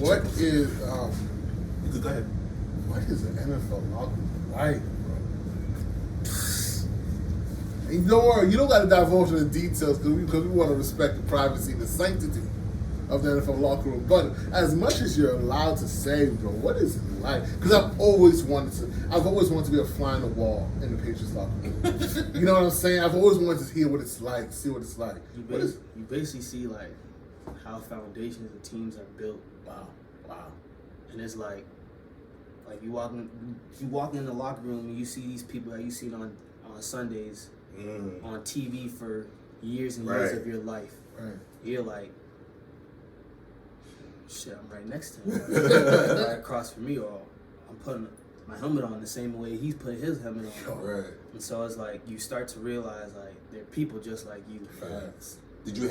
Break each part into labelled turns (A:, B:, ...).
A: What is
B: Go ahead.
A: What is an NFL locker room like, bro? And don't worry, you don't got to divulge the details because we want to respect the privacy and the sanctity of the NFL locker room. But as much as you're allowed to say, bro, what is it like? Because I've always wanted to be a fly on the wall in the Patriots locker room. You know what I'm saying? I've always wanted to hear what it's like, see what it's like.
C: You basically see like how foundations of teams are built.
A: Wow.
C: And it's like you walk in the locker room and you see these people that you seen on Sundays on TV for years and years of your life.
A: Right.
C: You're like, shit, I'm right next to him. Right across from me, or I'm putting my helmet on the same way he's put his helmet on.
B: Right.
C: And so it's like you start to realize like they're people just like you.
B: Facts. Did you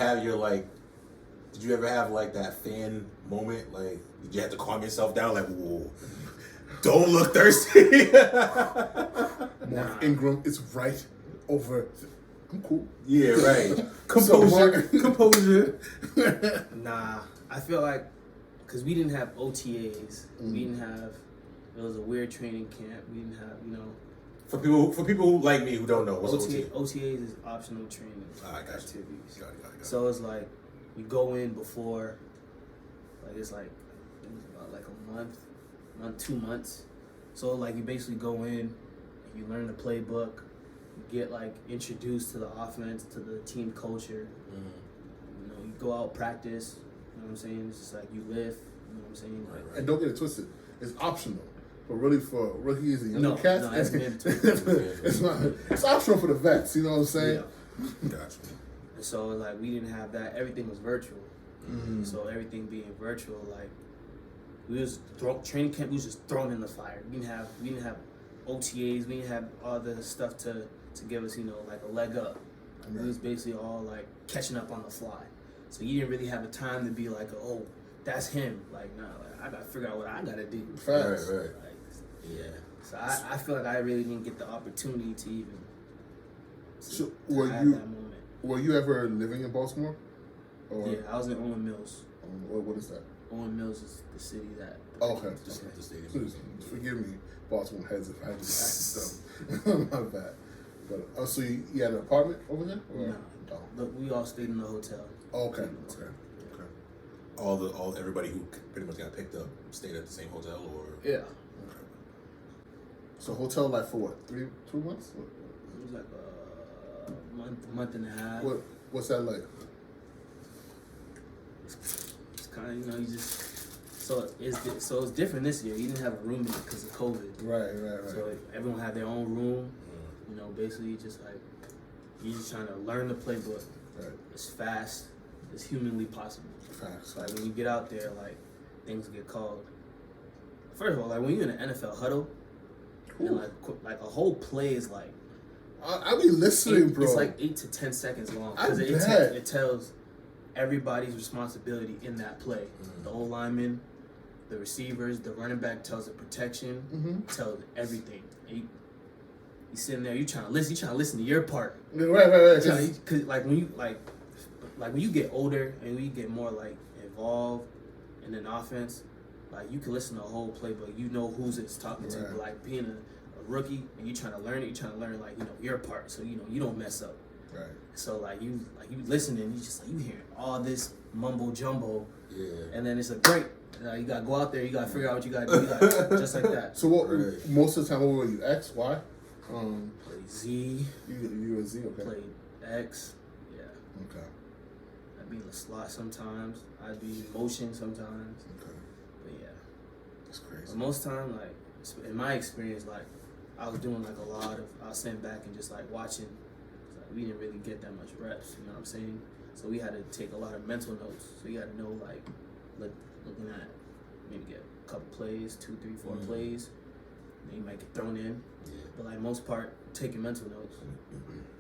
B: ever have like that fan moment? Like, did you have to calm yourself down? Like, whoa, don't look thirsty.
A: Mark Ingram is right over. I'm cool.
B: Yeah, right. Composure.
C: Nah, I feel like because we didn't have OTAs, we didn't have. It was a weird training camp. We didn't have,
B: For people who like me who don't know, what's OTA?
C: OTAs is optional training activities.
B: Got it.
C: So it's like we go in before, like it was about like a month, 2 months. So like you basically go in, and you learn the playbook, you get like introduced to the offense, to the team culture. You go out practice. You know what I'm saying? It's just like you lift. You know what I'm saying?
B: Right.
A: And don't get it twisted. It's optional. But really for rookies and younger cats,
C: it's mandatory.
A: it's not. It's optional for the vets. You know what I'm saying?
C: Yeah.
B: Gotcha.
C: And so like we didn't have that. Everything was virtual. So everything being virtual, like we was training camp. We was just thrown in the fire. We didn't have OTAs. We didn't have all the stuff to give us like a leg up. We was basically all like catching up on the fly. So you didn't really have a time to be like, oh, that's him. Like, nah, like, I gotta figure out what I gotta do.
A: Facts.
B: Right.
C: Like, yeah. So I feel like I really didn't get the opportunity to even have that moment.
A: Were you ever living in Baltimore? Or?
C: Yeah, I was in Owen Mills.
A: What is that?
C: Owen Mills is the city that.
A: Okay.
B: The stadium.
A: Please, forgive me, Baltimore heads, if I just asked them. My bad. But so you had an apartment over there?
C: No. Look, we all stayed in the hotel.
A: Okay.
B: Everybody who pretty much got picked up stayed at the same hotel, or
C: Yeah.
A: Okay. So hotel like for what? 2 months?
C: It was like a month and a half.
A: What's that like?
C: It's kind of you just so it's different this year. You didn't have a roommate because of COVID.
A: Right.
C: So everyone had their own room. Basically just like you're just trying to learn the playbook as fast as humanly possible.
A: Facts.
C: Like when you get out there, like things get called. First of all, like when you're in an NFL huddle, and like a whole play is like.
A: I'll be listening, bro.
C: It's like 8 to 10 seconds long because it tells everybody's responsibility in that play. The old lineman, the receivers, the running back tells the protection, tells everything. And you sitting there, you trying to listen to your part.
A: Right.
C: Because like when you get older and when you get more like involved in an offense, like you can listen to the whole play, but you know who's it's talking to. But like being a rookie and you trying to learn like your part, so you don't mess up.
A: Right.
C: So like you listening, you just like you hearing all this mumbo jumbo.
B: Yeah.
C: And then it's a break. You gotta go out there. You gotta figure out what you gotta do. Just like that.
A: So what? Most of the time, what were you? X, Y?
C: Played Z.
A: You were Z, okay.
C: Played X. Yeah.
A: Okay.
C: I'd be in the slot sometimes. I'd be in motion sometimes.
A: Okay.
C: But yeah.
A: That's crazy.
C: But most time, like in my experience, like I was doing like a lot of. I was sitting back and just like watching. Like, we didn't really get that much reps. You know what I'm saying? So we had to take a lot of mental notes. So you got to know like looking at maybe get a couple plays, 2, 3, 4 plays. Then you might get thrown in.
B: Yeah.
C: But like most part, taking mental notes.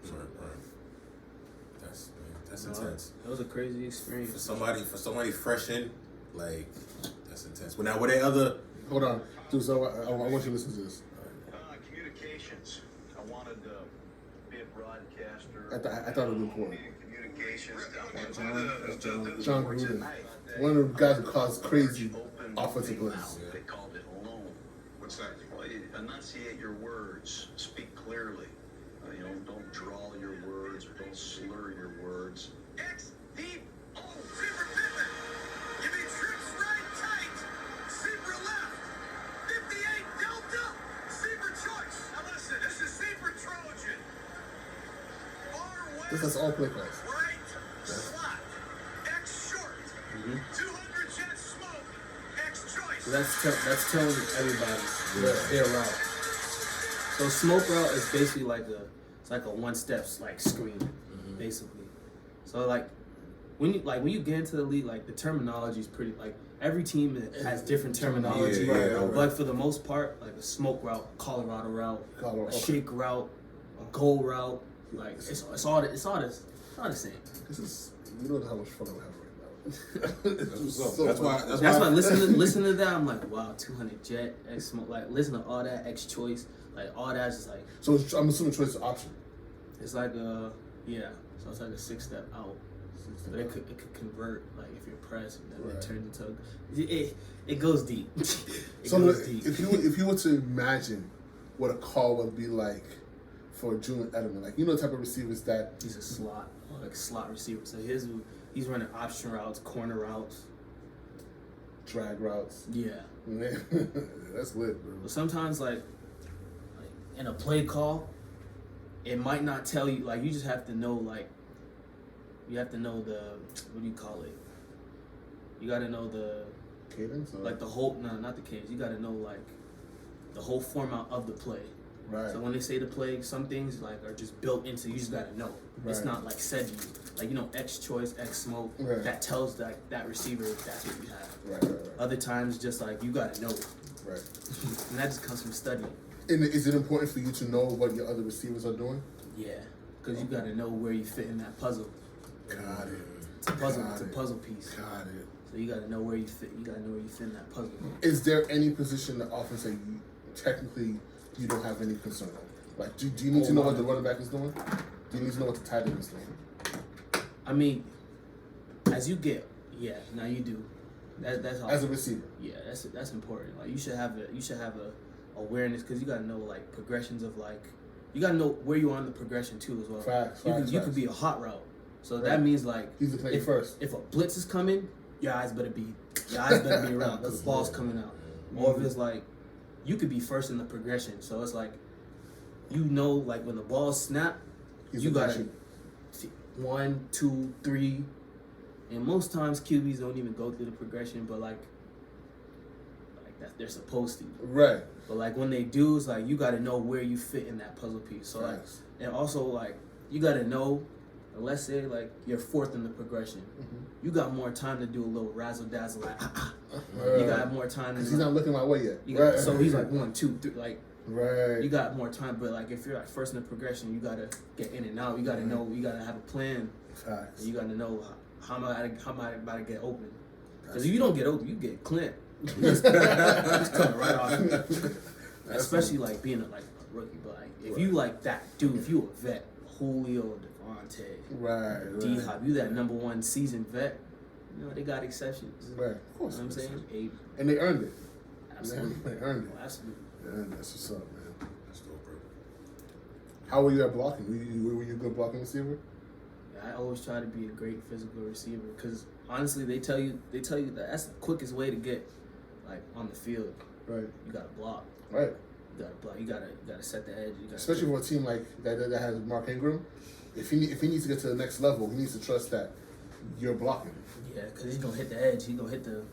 B: Right. That's intense.
C: It was a crazy experience.
B: For somebody fresh in, like that's intense. Well, now were there other?
A: Hold on, dude. So I want you to listen to this.
D: Communications. I wanted to be a broadcaster.
A: I thought it was important.
D: Communications.
A: John Gruden, one of the guys who caused crazy offensive blitz.
D: They called it loan.
E: What's that?
D: Well, you enunciate your words. Speak clearly. Don't drawl your words or don't slur your words.
E: X, deep, oh, zebra pivot. Give me trips right tight. Zebra left. 58 Delta. Zebra choice. Now listen, this is Zebra Trojan. Far west.
A: This is all play calls.
E: Right slot. X short. 200 jet smoke. X choice.
C: So that's telling everybody their route. So smoke route is basically like a one-step like screen, basically. So like when you get into the league, like the terminology is pretty like every team has different terminology.
B: Right.
C: But for the most part, like a smoke route, Colorado route, a shake route, a goal route, like it's all the same.
A: This is, you know how much fun I'm having right now.
B: That's why.
C: That's why listen to that. I'm like, wow, 200 jet, X smoke. Like listen to all that, X choice, like all that's just like.
A: So I'm assuming choice is option.
C: It's like So it's like a 6-step out. But it could convert like if you're pressed, and then it turns into it goes deep. Goes deep.
A: If you were to imagine what a call would be like for Julian Edelman, like the type of receivers that
C: He's a slot, like a slot receiver. So he's running option routes, corner routes,
A: drag routes.
C: Yeah.
A: That's lit, bro.
C: But sometimes like in a play call, it might not tell you. Like you just have to know you have to know the what do you call it? You got to know the
A: cadence, or?
C: like the whole not the cadence. You got to know like the whole format of the play.
A: Right.
C: So when they say the play, some things like are just built into. You just got to know.
A: Right.
C: It's not like said to you. Like X choice, X smoke.
A: Right.
C: That tells that receiver that's what you have.
A: Right.
C: Other times, just like you got to know.
A: Right.
C: And that just comes from studying.
A: And is it important for you to know what your other receivers are doing?
C: Yeah, because you got to know where you fit in that puzzle.
A: Got it.
C: It's a puzzle. It's a puzzle piece.
A: Got it.
C: So you got to know where you fit. You got to know where you fit in that puzzle.
A: Is there any position that offense that you technically you don't have any concern on? Like, do you need to know what the running back is doing? Do you need to know what the tight end is doing?
C: I mean, as you get, now you do. That's how.
A: As a receiver.
C: Yeah, that's important. Like you should have a awareness because you got to know like progressions of like you got to know where you are on the progression too as well.
A: Facts.
C: You could be a hot route, so that means like
A: he's looking at you first.
C: If a blitz is coming, your eyes better be around because the ball's coming out. Or if it's like you could be first in the progression, so it's like like when the ball snap, you got 1, 2, 3, and most times QBs don't even go through the progression, but like that they're supposed to.
A: Right.
C: But like when they do, it's like you got to know where you fit in that puzzle piece. So like,
A: Nice.
C: and also like you got to know. Let's say like you're fourth in the progression, you got more time to do a little razzle dazzle. Like you got more time.
A: Because he's not looking my way yet.
C: So he's like 1, 2, 3. Like
A: right.
C: you got more time. But like if you're like first in the progression, you gotta get in and out. You gotta know. You gotta have a plan.
A: Facts.
C: You gotta know how am I about to get open. Because if you don't get open, you get clamped. Just coming right off. Especially like being a rookie, but like if you like that dude, if you a vet, Julio, Devontae,
A: right.
C: D-Hop, you that number 1 seasoned vet, they got exceptions.
A: Right. Of course.
C: You know what I'm saying?
A: And they earned it.
C: Absolutely.
A: They earned it.
C: Oh, absolutely.
A: Yeah, that's what's up, man.
B: That's dope, bro.
A: How were you at blocking? Were you a good blocking receiver?
C: I always try to be a great physical receiver because honestly, they tell you that that's the quickest way to get like on the field.
A: Right.
C: You gotta block.
A: Right.
C: You gotta block. You gotta set the edge.
A: Especially for a team like that has Mark Ingram, if he needs to get to the next level, he needs to trust that you're blocking.
C: Yeah, because he's gonna hit the edge. He's gonna hit the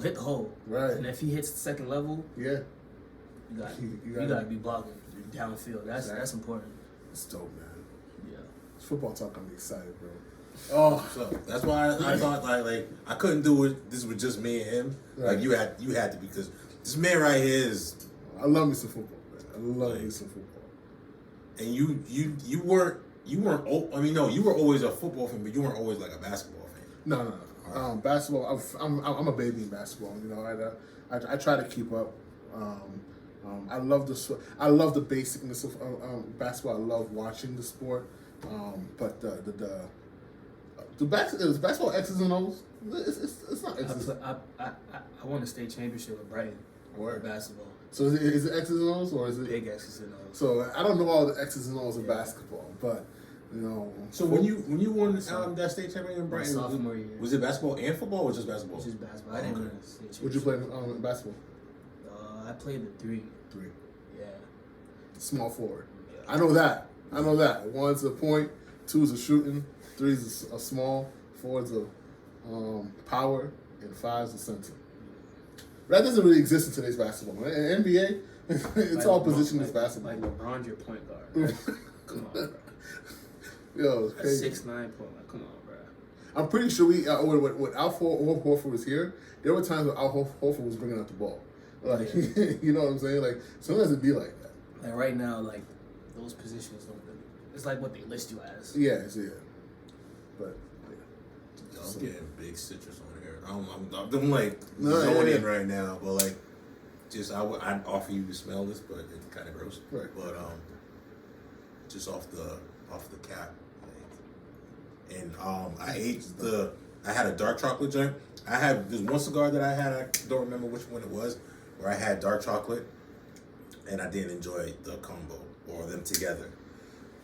C: hit the hole.
A: Right.
C: And if he hits the second level,
A: yeah,
C: you gotta be blocking downfield. That's important.
A: It's dope, man.
C: Yeah.
A: It's football talk. I'm excited, bro. Oh,
B: So that's why I thought like I couldn't do it. This was just me and him.
A: Right.
B: Like you had to because this man right here is.
A: I love me some football, man. I love me some football.
B: And you weren't. I mean, no, you were always a football fan, but you weren't always like a basketball fan.
A: No. Basketball. I'm a baby in basketball. I try to keep up. I love the basicness of basketball. I love watching the sport. But the basketball X's and O's. It's not X's.
C: I won a state championship with Brighton for
A: Word.
C: basketball.
A: So is it X's and O's or is it?
C: Big X's and O's.
A: So I don't know all the X's and O's in basketball, but you know.
B: So when you won that state championship in Brighton,
C: sophomore year.
B: was it basketball and football or just basketball?
C: It's just basketball. I didn't win a state championship.
A: Would you play in basketball?
C: I played the 3.
A: 3.
C: Yeah.
A: Small forward.
C: Yeah.
A: I know that. 1's a point, 2's a shooting, 3's a small, 4's a power, and 5's a center. That doesn't really exist in today's basketball. In NBA, it's
C: Like
A: all
C: LeBron-
A: positionless
C: like,
A: basketball.
C: Like LeBron's your point guard. Right? Come on, bro.
A: Yo, it's
C: A
A: crazy.
C: 6'9" point guard. Come on, bro.
A: I'm pretty sure when Al Horford was here, there were times when Al Horford was bringing out the ball. Like, you know what I'm saying? Like, sometimes it'd be like that.
C: Like right now, like those positions don't really. It's like what they list you as.
A: Yeah. But,
B: Yo, I'm getting big citrus on here. I'm like
A: No,
B: zoning
A: yeah.
B: right now, but like, just I'd offer you to smell this, but it's kind of gross.
A: Right.
B: But just off the cap, like, and I had a dark chocolate joint. There's one cigar that I had. I don't remember which one it was, where I had dark chocolate, and I didn't enjoy the combo or them together.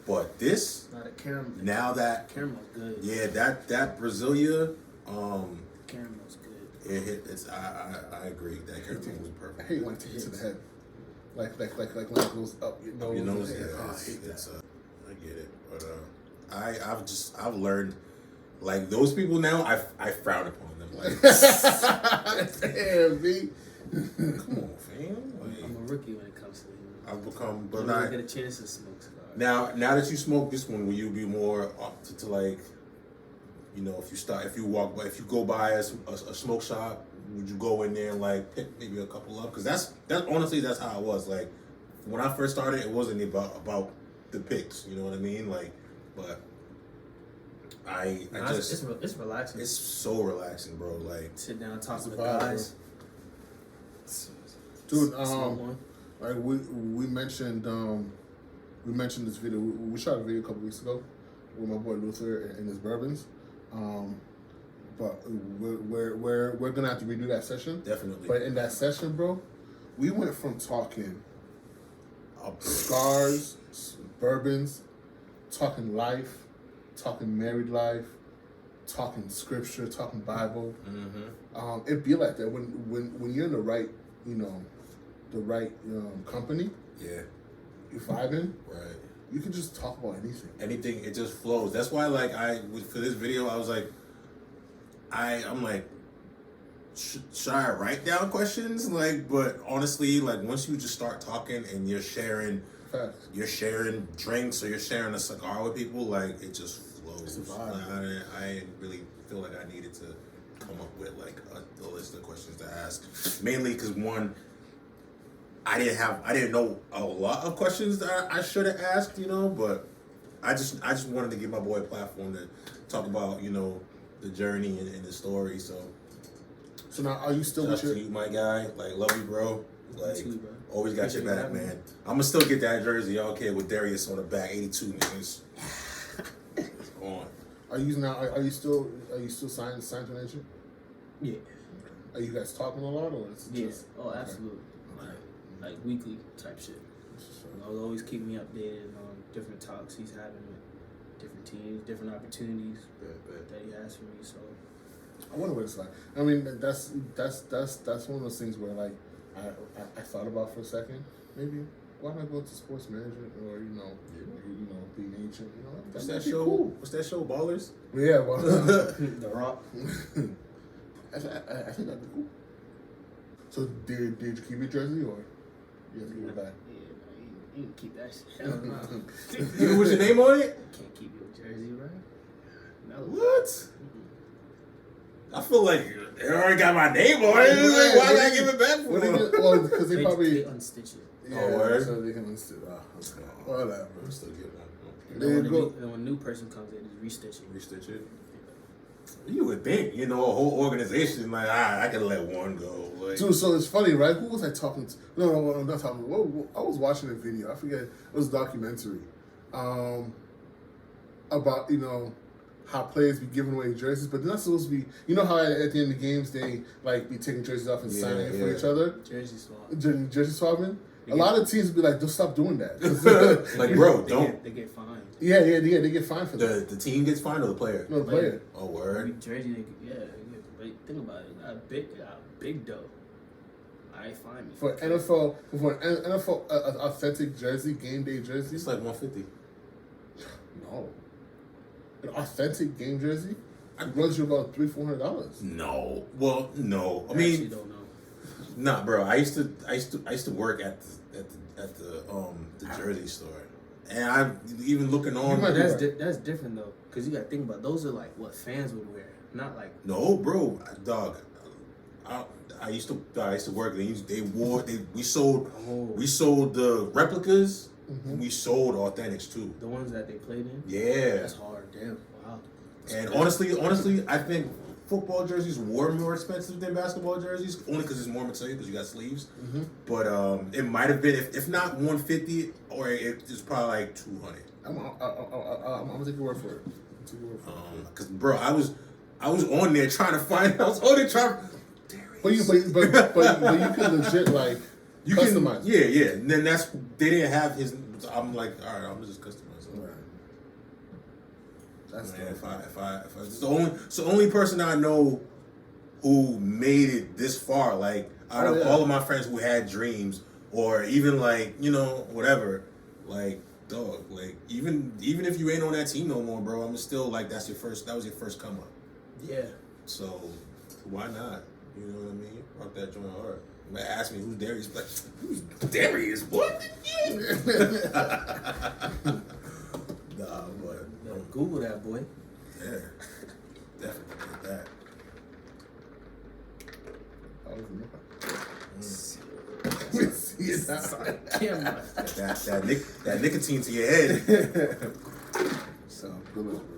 B: But this,
C: Not a caramel.
B: now that
C: Caramel's good.
B: yeah, that Brasilia,
C: Caramel's good.
B: it hit. I agree. That caramel was
A: I
B: perfect.
A: hate when it takes to the head. Like when it goes up your nose.
B: You know,
A: Yeah,
B: yeah,
A: I hate that.
B: I get it, but I've learned, like, those people now. I frown upon them. Like,
A: Damn, B.
B: come on, fam. Like,
C: I'm a rookie when it comes to it.
B: I've become,
C: I
B: but
C: don't get a chance to smoke cigars.
B: now that you smoke this one, will you be more up to like, you know, if you go by a smoke shop, would you go in there and like pick maybe a couple up? Because that's honestly that's how it was. Like when I first started, it wasn't about the picks. You know what I mean? Like, but
C: It's relaxing.
B: it's so relaxing, bro. Like,
C: Sit down, talk to the
A: vibe,
C: guys.
A: Dude,
C: Smoke one.
A: like we mentioned this video. We shot a video a couple weeks ago with my boy Luther and his bourbons. But we're gonna have to redo that session.
B: definitely.
A: But in that session, bro, we went from talking cigars, bourbons, talking life, talking married life, talking scripture, talking Bible.
B: Mm-hmm.
A: It'd be like that when you're in the right, company,
B: Yeah.
A: you're vibing.
B: Right.
A: You can just talk about anything.
B: Anything, it just flows. That's why, like, for this video, I was like, I'm like, should I write down questions? Like, but honestly, like, once you just start talking and you're sharing
A: Facts.
B: drinks or you're sharing a cigar with people, like, it just flows.
A: It's a vibe.
B: Like, I didn't really feel like I needed to come up with like a list of questions to ask. Mainly because one, I didn't know a lot of questions that I should have asked, you know, but I just wanted to give my boy a platform to talk about, you know, the journey and the story. So
A: So now, are you still
B: shout out
A: with
B: to
A: your?
B: you, my guy. Like, love you, bro. Like,
C: too, bro.
B: always got your
C: Appreciate
B: back,
C: having me.
B: man. I'm gonna still get that jersey, okay, with Darius on the back, 82 niggas. It's on.
A: Are you now? Are you still signed to an agent?
C: Yeah.
A: Are you guys talking a lot, or is it
C: Yeah.
A: just?
C: Oh, absolutely. Like weekly type shit. I was always keeping me updated on different talks he's having with different teams, different opportunities that he has for me. So
A: I wonder what it's like. I mean, that's one of those things where like I thought about for a second. Maybe why not go to sports management or be an agent? You know,
B: What's
A: might
B: that
A: be
B: show?
A: Cool.
B: What's that show? Ballers?
A: Yeah, well,
C: The Rock.
A: I think that'd be cool. So did you keep your jersey or you have to give it back?
C: Yeah, you can keep that shit. Hell no.
B: Even with your name on it?
C: Can't keep your jersey, bro. No.
B: What? I feel like they already got my name on it. Like, why did I give it back for them?
A: Well, because they probably
C: they unstitch it.
A: yeah,
B: Oh, word?
A: so they can understand. Okay. Whatever.
B: I'm still getting one.
C: And
A: There
C: then
A: you
C: when,
A: go.
C: when a new person comes in, it's restitch it.
B: Restitch it. You would think, you know, a whole organization, like, I can let one go. Like,
A: Dude, so it's funny, right? Who was I talking to? No, I'm not talking. I was watching a video. I forget. It was a documentary about how players be giving away jerseys, but they're not supposed to be. You know how at the end of the games they like be taking jerseys off and signing it for each other.
C: Jersey swap.
A: Jersey swapping. A lot of teams be like, "Don't stop doing that."
B: Like, bro, don't.
C: They get fined.
A: Yeah, they get fined for that.
B: The team gets fined or the player?
A: No, the player.
B: Oh, word.
C: Jersey, they get, but think about it. Got a big dough. I fine me.
A: For NFL authentic jersey, game day jersey.
B: It's like $150.
A: No, an authentic game jersey. It runs you about $300-400.
B: No. Well, no. I
C: actually
B: mean,
C: don't know.
B: nah, bro. I used to work at the jersey store, and I'm even looking on.
A: might be
C: That's different though, because you got to think about those are like what fans would wear, not like.
B: No, bro, dog. I used to work. We sold the replicas.
A: Mm-hmm.
B: And we sold authentics too.
C: The ones that they played in.
B: Yeah.
C: That's hard. Damn. Wow.
B: And honestly, I think football jerseys were more expensive than basketball jerseys, only because it's more material because you got sleeves.
A: Mm-hmm.
B: But it might have been, if not $150, or it's probably like $200.
A: I'm gonna take your word for it.
B: Because bro, I was on there trying to find. I was on there trying.
A: But you can legit like
B: You
A: customize.
B: Yeah. And then they didn't have his. I'm like, all right, I'm just customize it.
A: Right. That's
B: Man,
A: dope.
B: if I it's the only person I know who made it this far, like out of all of my friends who had dreams, or even like, you know, whatever, like, dog, like even if you ain't on that team no more, bro, I'm still like, that was your first come up.
C: Yeah.
B: So why not? You know what I mean? Rock that joint hard. You might ask me who's Darius, like, who's Darius? What? Nah, but
C: Google that, boy.
B: yeah, definitely did that.
A: See it now.
C: Camera.
B: That nicotine to your head.
A: So good luck, bro.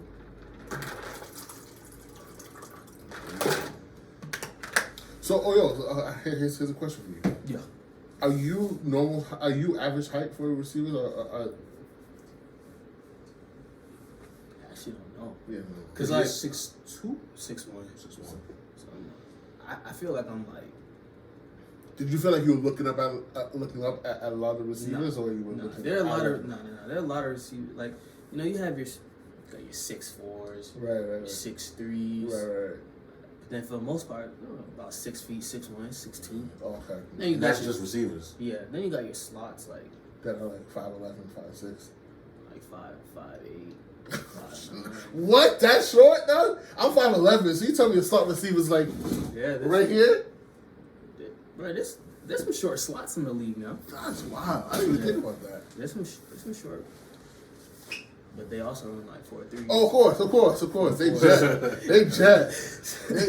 A: So, here's a question for you.
C: Yeah.
A: Are you normal? Are you average height for receivers? Or
C: I actually don't know.
A: yeah,
C: Cause
B: You're
C: like
B: 6'2",
C: 6'1".
B: 6'1".
C: So I feel like I'm like.
A: did you feel like you were looking up at a lot of receivers, or you were
C: No,
A: looking?
C: there are a lot
A: out
C: of There are a lot of receivers. Like, you know, you got your 6'4s,
A: right,
C: 6'3s.
A: right.
C: Then for the most part, about 6 feet, 6'1", 6'2".
A: Oh, okay.
C: Then you
B: And
C: got
B: that's
C: your,
B: just receivers.
C: yeah. Then you got your slots like
A: That are like 5'11", 5'6".
C: 5'8". 5'9".
A: What? That short, though? I'm 5'11", so you tell me a slot receiver's like
C: Yeah,
A: right here?
C: Bro, there's some short slots in the league now.
A: That's wild. I didn't even think about that.
C: There's some short, but they also run like 4.3.
A: Oh, of course. They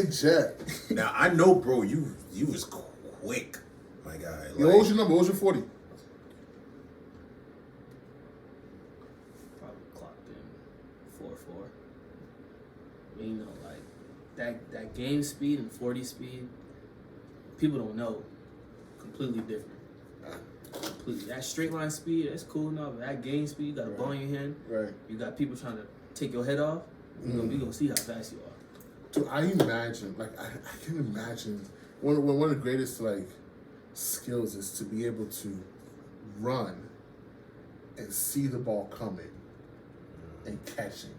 A: jet.
B: Now I know, bro. You was quick, my guy. Like,
A: What was your number? What was your 40?
C: Probably clocked in 4.4. You know, like that game speed and 40 speed. People don't know. Completely different. Completely. That straight line speed, that's cool enough. That game speed, you got a ball in your hand.
A: Right.
C: You got people trying to take your head off. We gonna see how fast you are.
A: So I imagine, like, I can imagine one of the greatest like skills is to be able to run and see the ball coming and catching.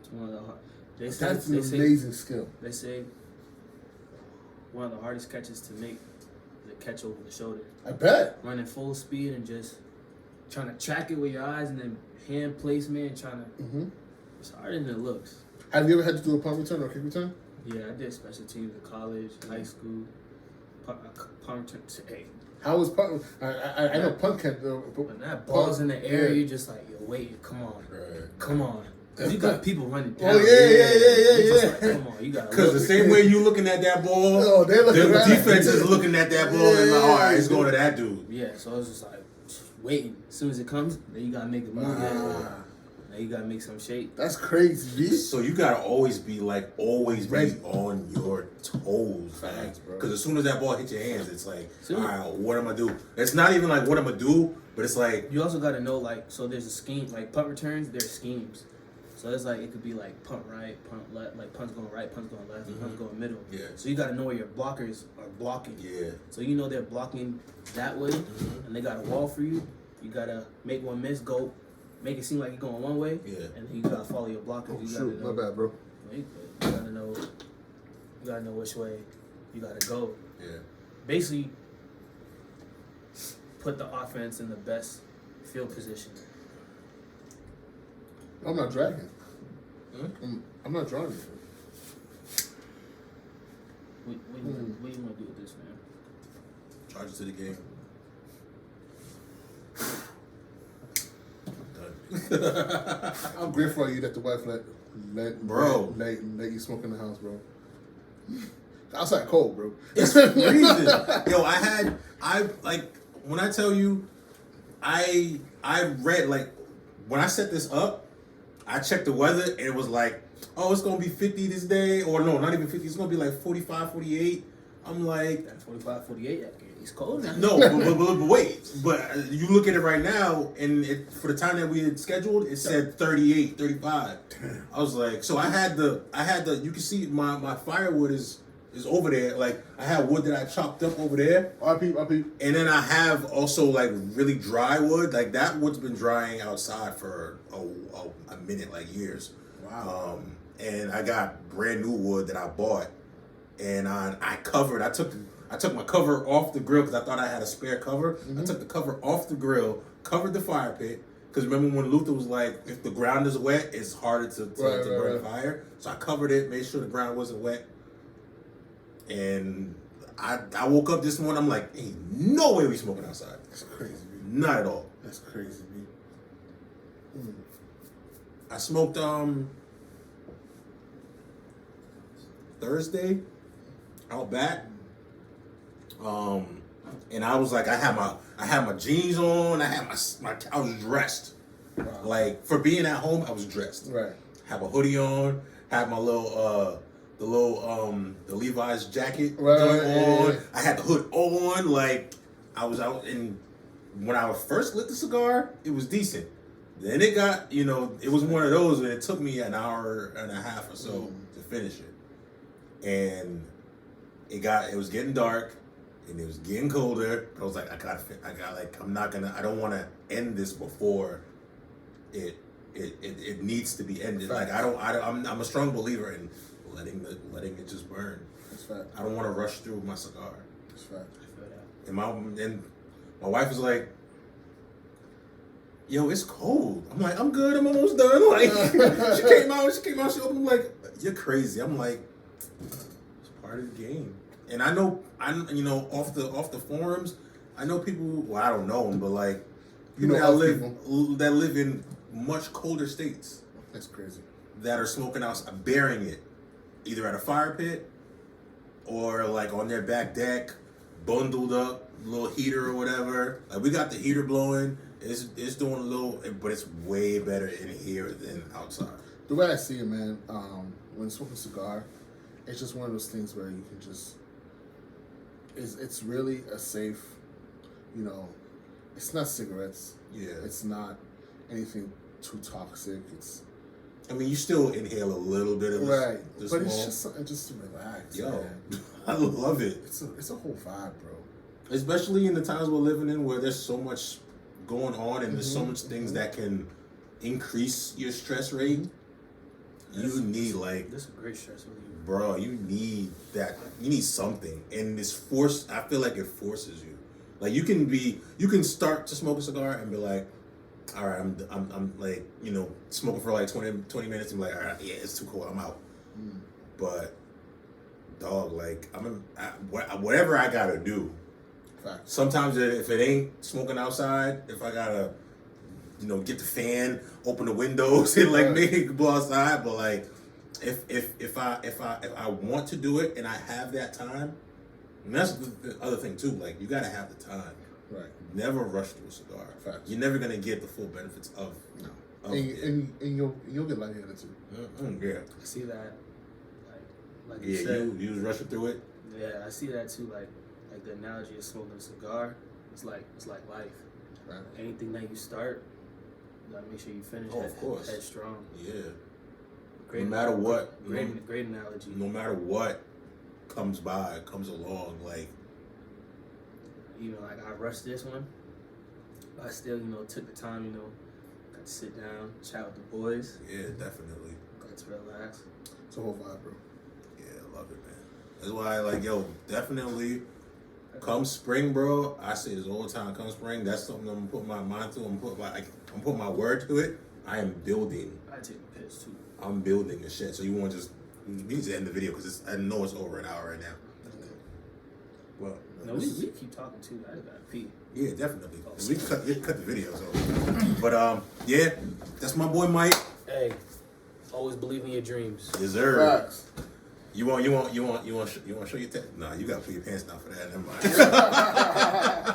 C: It's one of the hard.
A: That's an amazing skill.
C: They say one of the hardest catches to make is a catch over the shoulder.
A: I bet.
C: Running full speed and just trying to track it with your eyes and then hand placement and trying to.
A: Mm-hmm.
C: It's harder than it looks.
A: Have you ever had to do a punt return or kick return?
C: Yeah, I did special teams in college, high school. Punt return. Hey,
A: How was punt? I know punt can't do.
C: when that ball's in the air,
A: yeah.
C: you're just like, yo, wait, come on,
B: Right.
C: come on. Cause you got people running down.
A: Oh yeah.
C: It's just like, come on, you got.
B: Because the same way you looking at that ball,
A: Oh, they're looking
B: the
A: at
B: defense
A: it.
B: is looking at that ball and like, all right, it's going to that dude.
C: Yeah, so it's just like waiting. As soon as it comes, then you gotta make a move.
A: Ah.
C: Now you gotta make some shape.
A: That's crazy, B.
B: So you gotta always be
A: Ready.
B: on your toes,
A: Facts, bro.
B: Because as soon as that ball hits your hands, it's like,
C: Soon-
B: all right, what am I do? It's not even like what I'm gonna do, but it's like,
C: You also gotta know, like, so there's a scheme, like punt returns, there's schemes. So it's like it could be like punt right, punt left, like punts going right, punts going left, punts going middle.
B: Yeah.
C: So you got to know where your blockers are blocking.
B: Yeah.
C: So you know they're blocking that way, and they got a wall for you. You gotta make one miss, make it seem like you're going one way, and then you gotta follow your blockers.
A: Oh,
C: You
A: shoot,
C: gotta
A: my bad, bro.
C: You gotta know which way you gotta go.
B: Yeah.
C: Basically, put the offense in the best field position.
A: I'm not dragging. I'm not drawing it.
C: What do you want to do with this, man?
B: Charge it to the game. Done.
A: I'm grateful for you that the wife let you smoke in the house, bro. Outside cold, bro.
B: It's freezing. Yo, when I tell you, I read, like, when I set this up, I checked the weather and it was like, oh, it's gonna be 50 this day, or no, not even 50. It's gonna be like 45, 48. I'm like,
C: 45, 48. It's cold now.
B: no, but wait. But you look at it right now, and for the time that we had scheduled, it said 38, 35. I was like, so I had the. You can see my firewood is over there. Like, I had wood that I chopped up over there.
A: I peep.
B: And then I have also like really dry wood. Like, that wood's been drying outside for a minute, like years.
A: Wow.
B: And I got brand new wood that I bought, and I took my cover off the grill because I thought I had a spare cover. I took the cover off the grill, covered the fire pit. Because remember when Luther was like, if the ground is wet, it's harder to burn fire. So I covered it, made sure the ground wasn't wet. And I woke up this morning, I'm like, ain't no way we smoking outside.
A: That's crazy, man.
B: Not at all.
A: That's crazy, man.
B: I smoked Thursday out back. And I was like, I had my jeans on, I was dressed.
A: Wow.
B: Like, for being at home, I was dressed.
A: Right.
B: Have a hoodie on, have my little the Levi's jacket
A: Right,
B: on.
A: yeah.
B: I had the hood on, like I was out. And when I first lit the cigar, it was decent. Then it got, it was one of those, and it took me an hour and a half or so to finish it. And it was getting dark, and it was getting colder. I was like, I don't want to end this before it needs to be ended.
A: Fact.
B: Like, I'm a strong believer in letting it just burn.
A: That's fact.
B: I don't want to rush through my cigar.
A: That's fact.
B: And my wife was like, yo, it's cold. I'm like, I'm good. I'm almost done. Like, she came out. She opened, like, you're crazy. I'm like, it's part of the game. And I know, off the forums, I know people. Well, I don't know them, but like people that live in much colder states.
A: That's crazy.
B: That are smoking out, bearing it, either at a fire pit or like on their back deck, bundled up, little heater or whatever. Like, we got the heater blowing. It's doing a little, but it's way better in here than outside.
A: The way I see it, man, when smoking a cigar, it's just one of those things where you can just. It's really a safe, it's not cigarettes.
B: Yeah.
A: It's not anything too toxic.
B: I mean, you still inhale a little bit of
A: right,
B: the
A: but
B: smoke.
A: it's just something just to relax.
B: Yo,
A: man.
B: I love it.
A: It's a whole vibe, bro.
B: Especially in the times we're living in, where there's so much going on and there's so much things that can increase your stress rate. You need
C: This is a great stress relief.
B: Bro, you need that. You need something, and this force. I feel like it forces you. Like, you can start to smoke a cigar and be like, all right, I'm like, smoking for like 20 minutes and be like, all right, yeah, it's too cold, I'm out. But dog, like, whatever I gotta do.
A: Fact.
B: Sometimes if it ain't smoking outside, if I gotta, get the fan, open the windows, and like make it go outside. But like, if I want to do it and I have that time, and that's the other thing too. Like, you gotta have the time.
A: Right.
B: Never rush through a cigar.
A: Facts.
B: You're never gonna get the full benefits of.
A: No. And you'll get lightheaded too.
B: Yeah.
C: I see that. Like
B: Yeah.
C: you said.
B: You was rushing through it.
C: Yeah, I see that too. Like the analogy of smoking a cigar. It's like life.
A: Right.
C: Anything that you start, you gotta make sure you finish.
B: Oh, of course.
C: Head strong.
B: Yeah.
C: Great,
B: no matter what,
C: great analogy.
B: no matter what comes along, like,
C: like I rushed this one, but I still, took the time, got to sit down, chat with the boys.
B: yeah, definitely.
C: Got to relax.
A: It's a whole vibe, bro.
B: Yeah, I love it, man. That's why, like, yo, definitely. Come spring, bro. I say this all the time. Come spring, that's something I'm gonna put my mind to. I'm putting my word to it. I am building.
C: I take a piss too.
B: I'm building the shit. So you want to just we need to end the video because I know it's over an hour right now. Well,
C: No, we keep talking too. I just gotta pee.
B: yeah, definitely. We can cut the video. So, but yeah, that's my boy Mike.
C: Hey, always believe in your dreams.
B: Deserve.
A: Facts.
B: You want show your Nah, you gotta put your pants down for that. Never mind.